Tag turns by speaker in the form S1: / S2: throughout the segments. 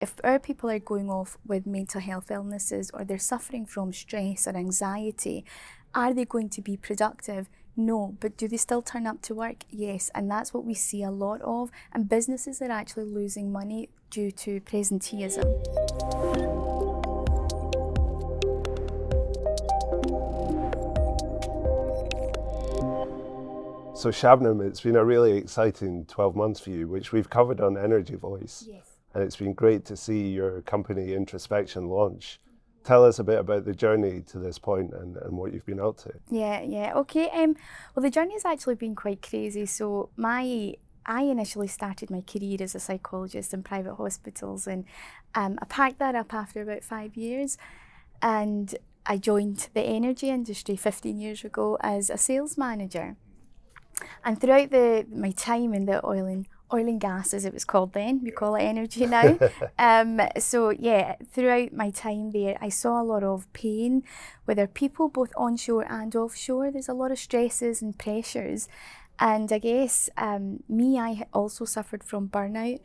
S1: if our people are going off with mental health illnesses or they're suffering from stress or anxiety, are they going to be productive? No, but do they still turn up to work? Yes, and that's what we see a lot of, and businesses are actually losing money due to presenteeism.
S2: So Shabnum, it's been a really exciting 12 months for you, which we've covered on Energy Voice.
S1: Yes.
S2: And it's been great to see your company IntrospeXion launch. Tell us a bit about the journey to this point and what you've been up to.
S1: Yeah, okay. Well, the journey's actually been quite crazy. So I initially started my career as a psychologist in private hospitals, and I packed that up after about 5 years, and I joined the energy industry 15 years ago as a sales manager. And throughout my time in the oil and gas, as it was called then, we call it energy now. So yeah, throughout my time there, I saw a lot of pain with our people, both onshore and offshore. There's a lot of stresses and pressures. And I guess I also suffered from burnout.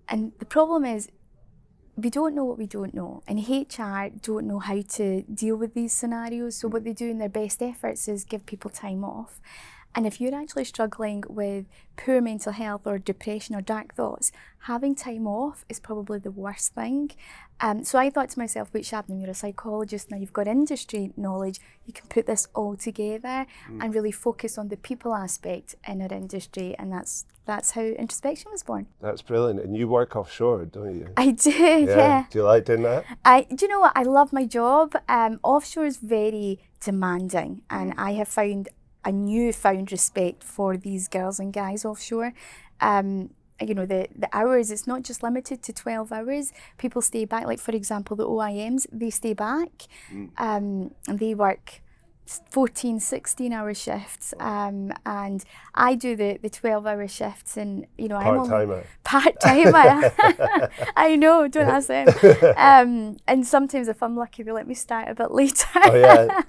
S1: And the problem is, we don't know what we don't know. And HR don't know how to deal with these scenarios. So what they do in their best efforts is give people time off. And if you're actually struggling with poor mental health or depression or dark thoughts, having time off is probably the worst thing. So I thought to myself, wait, Shabnum, you're a psychologist, now you've got industry knowledge, you can put this all together and really focus on the people aspect in our industry. And that's how IntrospeXion was born.
S2: That's brilliant. And you work offshore, don't you?
S1: I do, yeah.
S2: Do you like doing that?
S1: Do you know what? I love my job. Offshore is very demanding, and I have found a newfound respect for these girls and guys offshore. You know, the hours, it's not just limited to 12 hours. People stay back, like for example, the OIMs, they stay back and they work 14, 16-hour shifts, and I do the 12-hour shifts, and you know,
S2: Part-timer.
S1: Part-timer. I know, don't ask them. And sometimes if I'm lucky, they let me start a bit later.
S2: Oh yeah.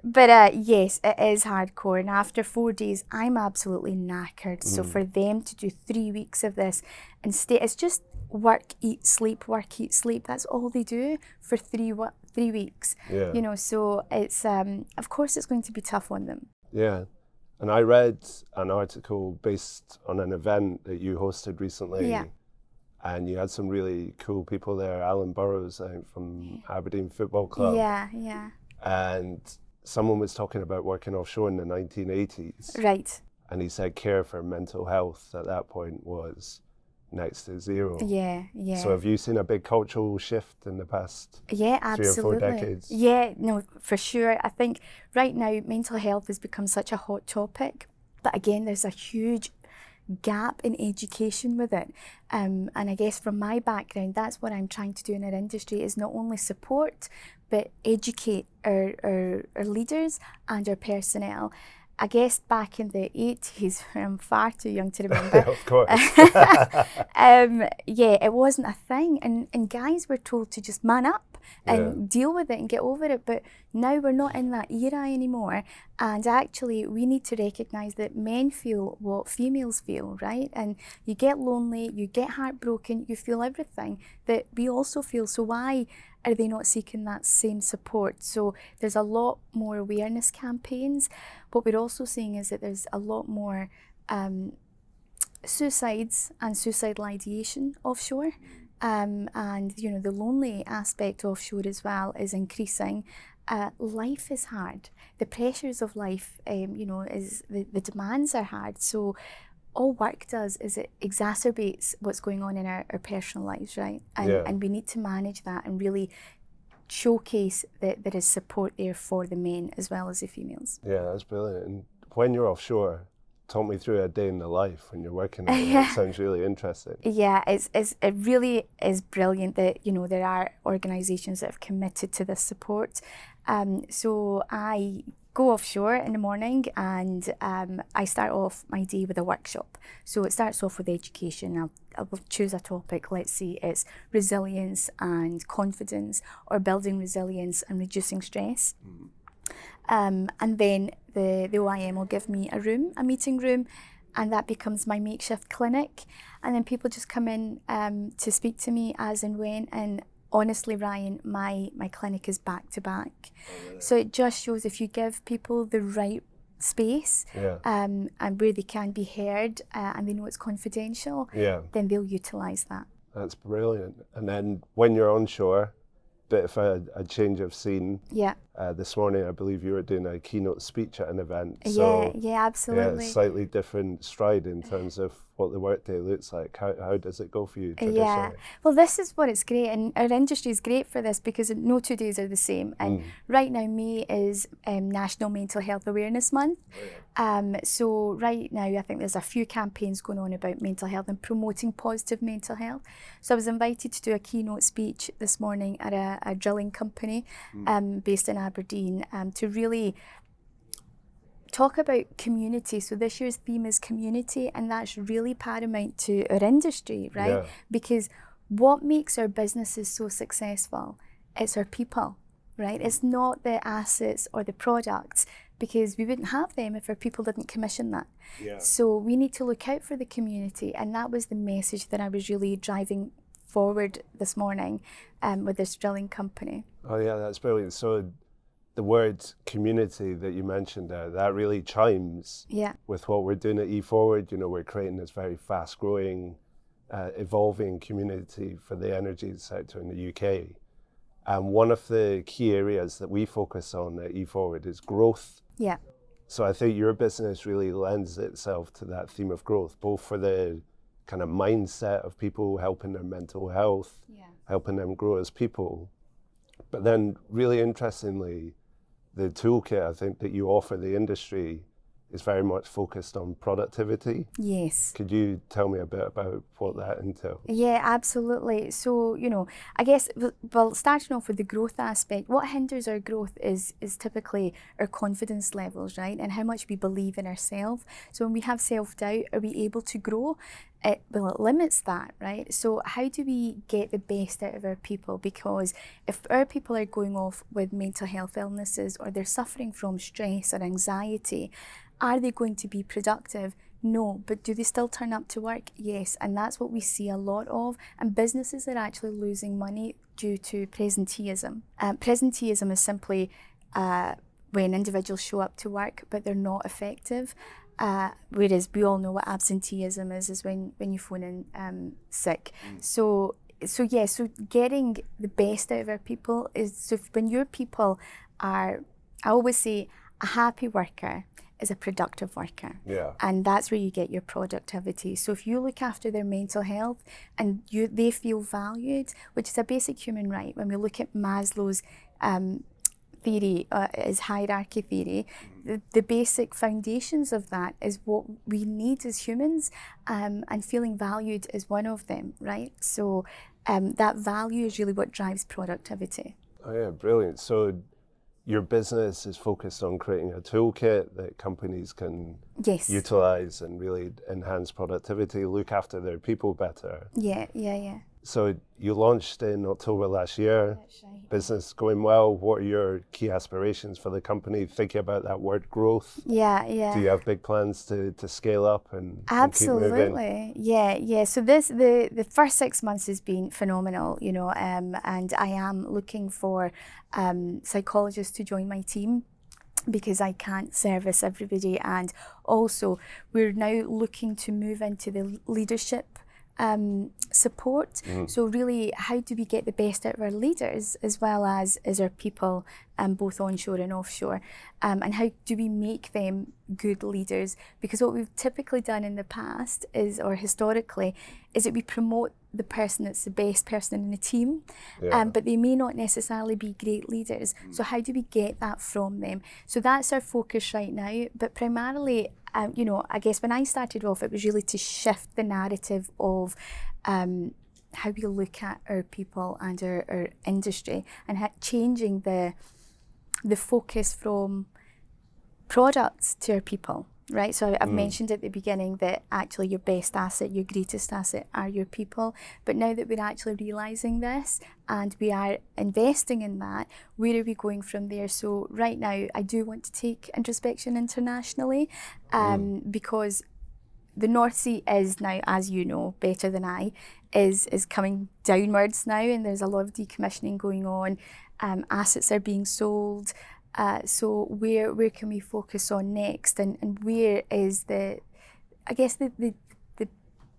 S1: But yes, it is hardcore, and after 4 days, I'm absolutely knackered. So for them to do 3 weeks of this and stay, it's just work, eat, sleep, work, eat, sleep. That's all they do for 3 weeks.
S2: Yeah.
S1: You know, so it's of course it's going to be tough on them.
S2: Yeah. And I read an article based on an event that you hosted recently.
S1: Yeah.
S2: And you had some really cool people there. Alan Burrows from Aberdeen Football Club.
S1: Yeah.
S2: And someone was talking about working offshore in the 1980s.
S1: Right.
S2: And he said care for mental health at that point was next to zero.
S1: Yeah.
S2: So have you seen a big cultural shift in the past 3 or 4 decades?
S1: Yeah, no, for sure. I think right now mental health has become such a hot topic, but again, there's a huge gap in education with it. And I guess from my background, that's what I'm trying to do in our industry, is not only support, but educate our leaders and our personnel. I guess back in the 80s, I'm far too young to remember.
S2: Of course.
S1: Yeah, it wasn't a thing. And guys were told to just man up and deal with it and get over it. But now we're not in that era anymore. And actually, we need to recognise that men feel what females feel, right? And you get lonely, you get heartbroken, you feel everything that we also feel. So why are they not seeking that same support? So there's a lot more awareness campaigns. What we're also seeing is that there's a lot more suicides and suicidal ideation offshore. And you know, the lonely aspect offshore as well is increasing. Life is hard. The pressures of life, you know, is the demands are hard. So all work does is it exacerbates what's going on in our personal lives, right? And we need to manage that and really showcase that there is support there for the men as well as the females.
S2: Yeah, that's brilliant. And when you're offshore, talk me through a day in the life when you're working on it. It sounds really interesting.
S1: Yeah, it really is brilliant that, you know, there are organisations that have committed to this support. So I go offshore in the morning and I start off my day with a workshop. So it starts off with education. I will choose a topic, let's say it's resilience and confidence, or building resilience and reducing stress. And then the OIM will give me a meeting room, and that becomes my makeshift clinic. And then people just come in to speak to me as and when. And honestly, Ryan, my clinic is back to back.
S2: Oh, really?
S1: So it just shows if you give people the right space and where they can be heard and they know it's confidential, then they'll utilise that.
S2: That's brilliant. And then when you're onshore, bit of a change of scene.
S1: Yeah.
S2: This morning, I believe you were doing a keynote speech at an event. So,
S1: yeah, absolutely.
S2: Yeah, slightly different stride in terms of what the workday looks like. How does it go for you traditionally?
S1: Yeah, well, this is what it's great, and our industry is great for this because no 2 days are the same. And right now, May is National Mental Health Awareness Month. So right now, I think there's a few campaigns going on about mental health and promoting positive mental health. So I was invited to do a keynote speech this morning at a drilling company based in Aberdeen to really talk about community. So this year's theme is community, and that's really paramount to our industry, right?
S2: Yeah.
S1: Because what makes our businesses so successful, it's our people, right? It's not the assets or the products, because we wouldn't have them if our people didn't commission that.
S2: Yeah.
S1: So we need to look out for the community, and that was the message that I was really driving forward this morning with this drilling company.
S2: Oh yeah, that's brilliant. So the word community that you mentioned there, that really chimes with what we're doing at E-FWD. You know, we're creating this very fast growing, evolving community for the energy sector in the UK. And one of the key areas that we focus on at E-FWD is growth.
S1: Yeah.
S2: So I think your business really lends itself to that theme of growth, both for the kind of mindset of people, helping their mental health, helping them grow as people. But then really interestingly, the toolkit I think that you offer the industry is very much focused on productivity.
S1: Yes.
S2: Could you tell me a bit about what that entails?
S1: Yeah, absolutely. So, you know, I guess, well, starting off with the growth aspect, what hinders our growth is typically our confidence levels, right? And how much we believe in ourselves. So when we have self-doubt, are we able to grow? It limits that, right? So how do we get the best out of our people? Because if our people are going off with mental health illnesses, or they're suffering from stress or anxiety, are they going to be productive? No. But do they still turn up to work? Yes. And that's what we see a lot of. And businesses are actually losing money due to presenteeism. Presenteeism is simply when individuals show up to work but they're not effective. Whereas we all know what absenteeism is when you phone in sick. So getting the best out of our people is, so when your people are, I always say, a happy worker is a productive worker.
S2: Yeah.
S1: And that's where you get your productivity. So if you look after their mental health and they feel valued, which is a basic human right. When we look at Maslow's theory, is hierarchy theory, the basic foundations of that is what we need as humans, and feeling valued is one of them, right? So that value is really what drives productivity.
S2: Oh yeah, brilliant. So your business is focused on creating a toolkit that companies can utilize and really enhance productivity, look after their people better.
S1: Yeah.
S2: So you launched in October last year.
S1: That's right.
S2: Business going well. What are your key aspirations for the company? Thinking about that word growth.
S1: Yeah.
S2: Do you have big plans to scale up and
S1: Absolutely.
S2: keep moving?
S1: Yeah. So the first 6 months has been phenomenal, you know, and I am looking for psychologists to join my team, because I can't service everybody. And also we're now looking to move into the leadership support. So really, how do we get the best out of our leaders as well as our people, both onshore and offshore, and how do we make them good leaders? Because what we've typically done in the past is, or historically, is that we promote the person that's the best person in the team, but they may not necessarily be great leaders. So how do we get that from them? So that's our focus right now. But primarily, you know, I guess when I started off, it was really to shift the narrative of how we look at our people and our industry, and changing the focus from products to our people. Right, so I've mentioned at the beginning that actually your best asset, your greatest asset are your people. But now that we're actually realising this and we are investing in that, where are we going from there? So right now, I do want to take IntrospeXion internationally, because the North Sea is now, as you know better than I, is coming downwards now, and there's a lot of decommissioning going on. Assets are being sold. So where can we focus on next, and where is the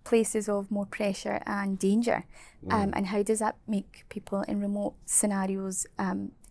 S1: places of more pressure and danger, and how does that make people in remote scenarios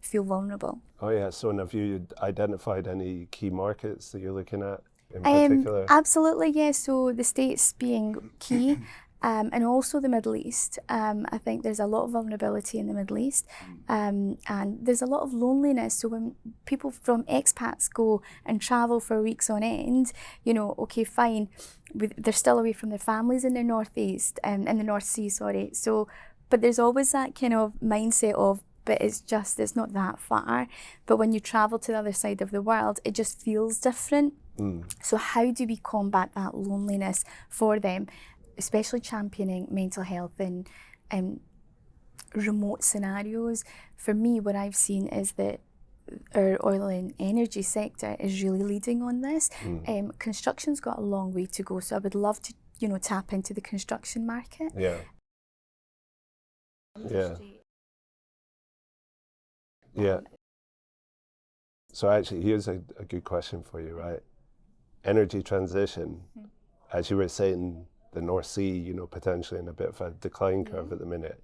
S1: feel vulnerable?
S2: Oh yeah, so have you identified any key markets that you're looking at in particular?
S1: Absolutely, yeah. So the States being key, and also the Middle East. I think there's a lot of vulnerability in the Middle East, and there's a lot of loneliness. So when people from expats go and travel for weeks on end, you know, okay, fine, they're still away from their families in the Northeast, in the North Sea, sorry. So, but there's always that kind of mindset of, but it's not that far. But when you travel to the other side of the world, it just feels different. So how do we combat that loneliness for them, especially championing mental health in remote scenarios? For me, what I've seen is that our oil and energy sector is really leading on this. Construction's got a long way to go, so I would love to, you know, tap into the construction market.
S2: Yeah. So actually, here's a good question for you, right? Energy transition, as you were saying, the North Sea, you know, potentially in a bit of a decline curve at the minute.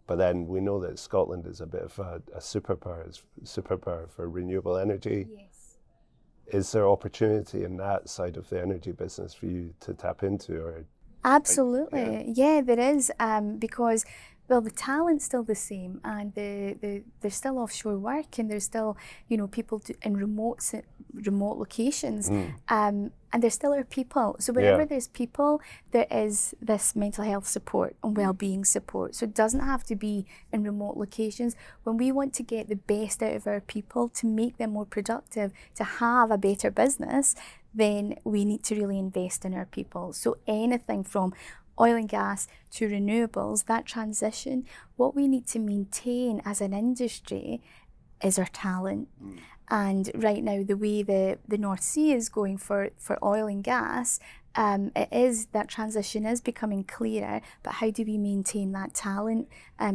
S2: But then we know that Scotland is a bit of a superpower for renewable energy. Yes. Is there opportunity in that side of the energy business for you to tap into? Or
S1: absolutely, yeah, there is, because, well, the talent's still the same, and there's still offshore work, and there's still, you know, people in remote locations, and there still are people. So wherever there's people, there is this mental health support and well-being support. So it doesn't have to be in remote locations. When we want to get the best out of our people, to make them more productive, to have a better business, then we need to really invest in our people. So anything from oil and gas to renewables, that transition, what we need to maintain as an industry is our talent. And right now, the way the North Sea is going for oil and gas, that transition is becoming clearer, but how do we maintain that talent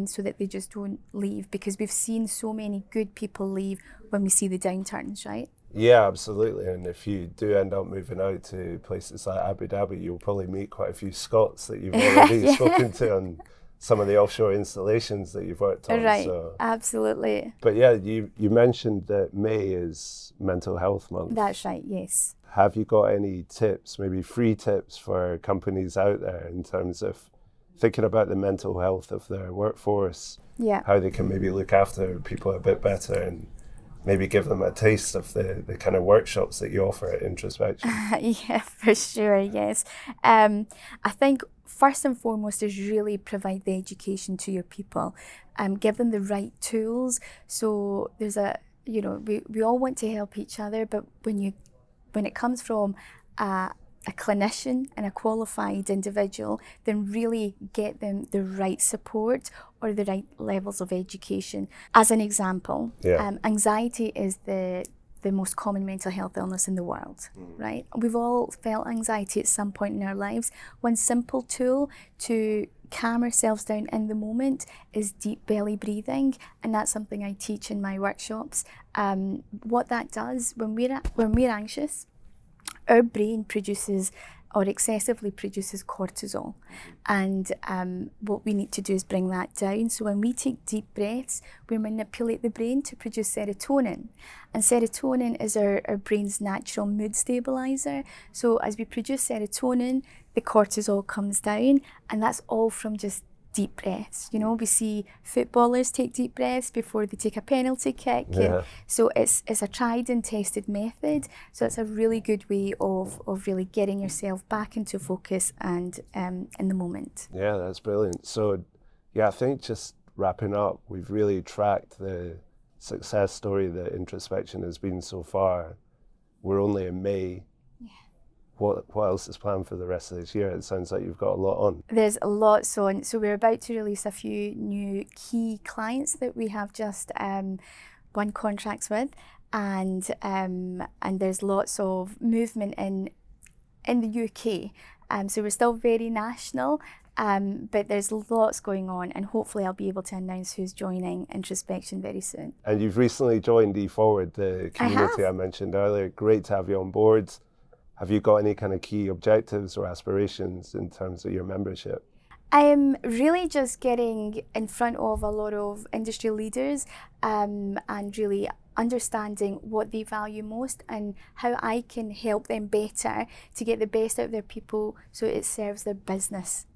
S1: so that they just don't leave? Because we've seen so many good people leave when we see the downturns, right?
S2: Yeah, absolutely. And if you do end up moving out to places like Abu Dhabi, you'll probably meet quite a few Scots that you've already spoken to on some of the offshore installations that you've worked on.
S1: Right, so. Absolutely.
S2: But yeah, you mentioned that May is Mental Health Month.
S1: That's right, yes.
S2: Have you got any tips, maybe free tips for companies out there in terms of thinking about the mental health of their workforce, how they can maybe look after people a bit better, and maybe give them a taste of the kind of workshops that you offer at IntrospeXion?
S1: Yeah, for sure, yes. I think first and foremost is really provide the education to your people, give them the right tools. So there's we all want to help each other, but when it comes from a clinician and a qualified individual, then really get them the right support or the right levels of education. As an example, anxiety is the most common mental health illness in the world, right? We've all felt anxiety at some point in our lives. One simple tool to calm ourselves down in the moment is deep belly breathing, and that's something I teach in my workshops. What that does, when we're anxious, our brain produces or excessively produces cortisol, and what we need to do is bring that down. So when we take deep breaths, we manipulate the brain to produce serotonin, and serotonin is our brain's natural mood stabilizer. So as we produce serotonin, the cortisol comes down, and that's all from just deep breaths. You know, we see footballers take deep breaths before they take a penalty kick. And so it's a tried and tested method. So it's a really good way of really getting yourself back into focus and in the moment.
S2: Yeah, that's brilliant. So yeah, I think just wrapping up, we've really tracked the success story that IntrospeXion has been so far. We're only in May. What else is planned for the rest of this year? It sounds like you've got a lot on.
S1: There's a lot on. So we're about to release a few new key clients that we have just won contracts with, and there's lots of movement in the UK. So we're still very national, but there's lots going on, and hopefully I'll be able to announce who's joining IntrospeXion very soon.
S2: And you've recently joined E-FWD, the community I mentioned earlier. Great to have you on board. Have you got any kind of key objectives or aspirations in terms of your membership?
S1: I'm really just getting in front of a lot of industry leaders and really understanding what they value most and how I can help them better to get the best out of their people so it serves their business